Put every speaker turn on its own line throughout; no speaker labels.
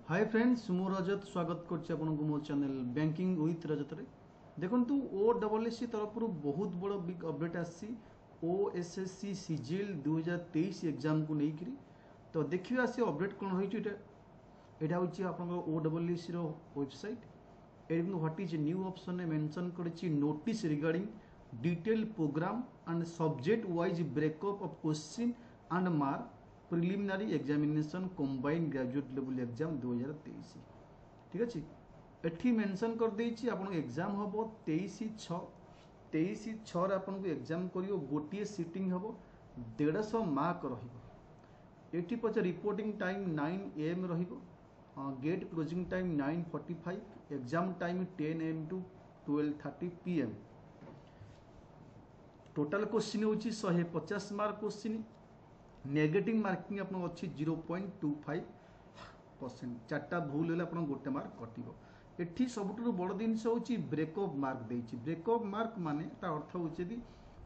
hi friends मु रजत स्वागत करछि आपनको मो चैनल बैंकिंग विथ रजत रे देखंतु ओडब्ल्यूएससी तरफ बहुत बड़ बिग अपडेट आसी ओएसएससी सिजिल 2023 एग्जाम को लेकर तो देखिए से अपडेट कौन रही एटा होछि आपनको ओडब्ल्यूएससी रो website and what is new option ने मेंशन करछि notice regarding detail program and subject wise breakup of question and mark preliminary examination combined graduate level exam 2023 ठीक अच्छे एठी मेंशन कर देछि आपन एग्जाम हबो 23/6 आपन को एग्जाम करियो गोटिए सीटिंग हबो 150 मार्क रहिबो एठी पछ रिपोर्टिंग टाइम 9 am रहिबो gate closing time 9:45 exam time 10 am to 12:30 pm total question होछि 150 मार्क क्वेश्चन नेगेटिव मार्किंग आपन अच्छी 0.25% चार्टा भूल हेल्ले आप गोटे मार्क कटिबो एठी सबुठु बड़ जिनस होची ब्रेकअप मार्क देछि ब्रेकअप मार्क माने ता अर्थ होछि यदि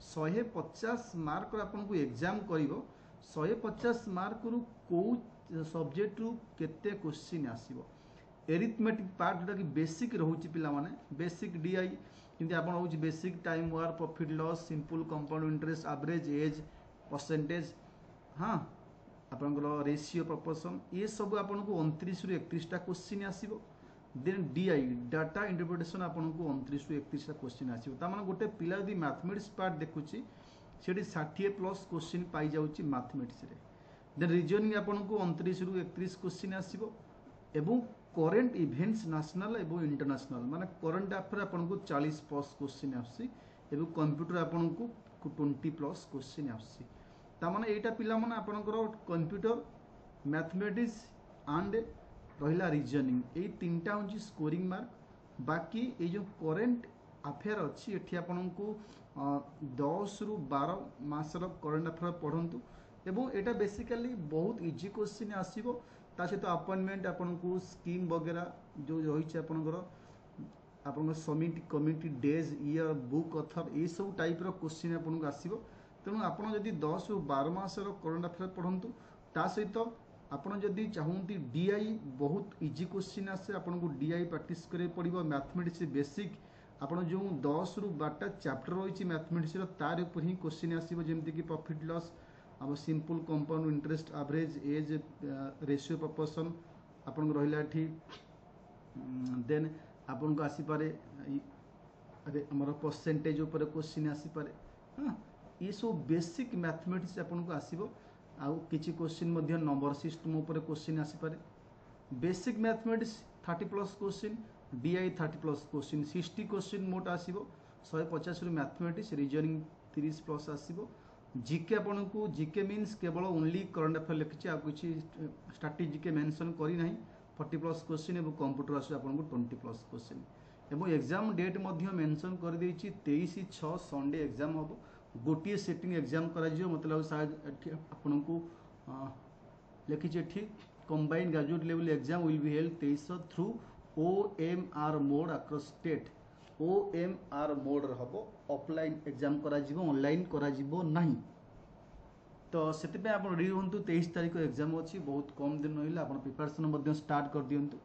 150 मार्क आपन को एग्जाम करिवो 150 मार्क रु को सब्जेक्ट रु केते क्वेश्चन आसीबो एरिथमेटिक पार्ट जोटा कि बेसिक रहउछि पिला माने बेसिक डीआई किंतु आपन होछि basic time work profit loss simple compound interest average age percentage हाँ आपनकर रेशियो प्रपोर्शन ये सब आपन को 29 रु 31 टा क्वेश्चन आसीबो देन डीआई डाटा इंटरप्रिटेशन आपन को 29 रु 31 टा क्वेश्चन आसीबो ता माने गोटे पिला यदि मैथमेटिक्स पार्ट देखुची सेठी 60 प्लस क्वेश्चन पाई जाउची मैथमेटिक्स रे देन रीजनिंग आपन को 29 रु 31 क्वेश्चन आसीबो एवं करंट इवेंट्स नेशनल एवं इंटरनेशनल माने करंट अफेयर आपन को 40 प्लस क्वेश्चन आसी एवं कंप्यूटर आपन को 20 प्लस क्वेश्चन आसी तामाने एटा पिला माने आपनकर कंप्यूटर मैथमेटिक्स एंड रहिला रीजनिंग ए तीनटा होची स्कोरिंग मार्क बाकी ए जो करंट अफेयर अच्छी एठी आपनको 10 रु 12 मासर करंट अफेयर पढ़ंतु एवं एटा बेसिकली बहुत इजी क्वेश्चन आसीबो ता सहित अपॉइंटमेंट आपनको स्कीम वगैरह जो रही आपनकर आपन summit committee days year book author ए सब टाइप रो क्वेश्चन आपनको आसीबो तेणु आपड़ जदि 10 रु 12 मासर करंट अफेयर पढ़ंतु ता सहित आपड़ जदि चाहती डीआई बहुत इजी क्वेश्चन आसे आपको डीआई प्रैक्टिस करे पड़ो मैथमेटिक्स बेसिक आपड़ जो 10 रु 12 चैप्टर रही मैथमेटिक्स तार ऊपर ही क्वेश्चन आसो जमीक प्रॉफिट लॉस आम simple compound interest average as ratio proportion आपन रहा देन आपन को आसीपे आमर परसेंटेज उपर क्वेश्चन आसीपे हाँ ये सब बेसिक मैथमेटिक्स आपन को आसीबो आउ किछि क्वेश्चन मध्य नंबर सिस्टम ऊपर क्वेश्चन आसीपे basic mathematics 30 plus question DI 30 plus question 60 question मोट आसीबो 150 रु मैथमेटिक्स रीजनिंग 30 प्लस आसीबो जीके आपन को जीके मीन्स केवल ओनली करंट अफेयर लिखिछि आ किछि स्ट्रैटेजी मेंशन करी नाही 40 प्लस क्वेश्चन एवं कंप्यूटर आसु आपन को 20 प्लस क्वेश्चन एवं एग्जाम डेट मध्य मेंशन कर देछि 23/6 संडे एग्जाम होबो गोटे सेटिंग एग्जाम करा मतलब शायद आपन को लिखी combined graduate level exam will be held 23 through OMR mode across state OMR mode हम ऑफलाइन एग्जाम करा ऑनलाइन करा नहीं तो से आप रेडी हूँ 23 तारीख एग्जाम अच्छी बहुत कम दिन रहा आप प्रिपरेशन स्टार्ट कर दिंतु